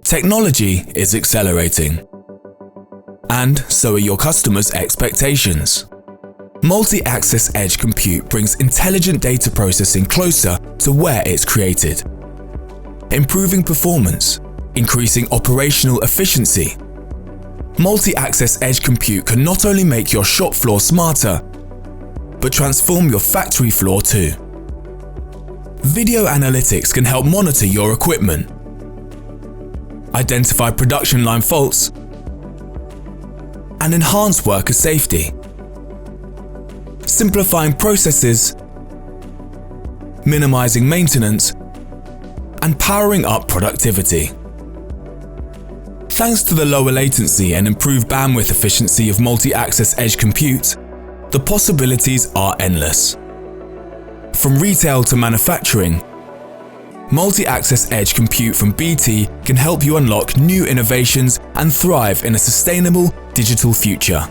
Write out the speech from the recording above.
Technology is accelerating, and so are your customers' expectations. Multi-access edge compute brings intelligent data processing closer to where it's created, improving performance, increasing operational efficiency. Multi-access edge compute can not only make your shop floor smarter, but transform your factory floor too. Video analytics can help monitor your equipment, identify production line faults, and enhance worker safety, simplifying processes, minimizing maintenance, and powering up productivity. Thanks to the lower latency and improved bandwidth efficiency of multi-access edge compute, the possibilities are endless. From retail to manufacturing, multi-access edge compute from BT can help you unlock new innovations and thrive in a sustainable digital future.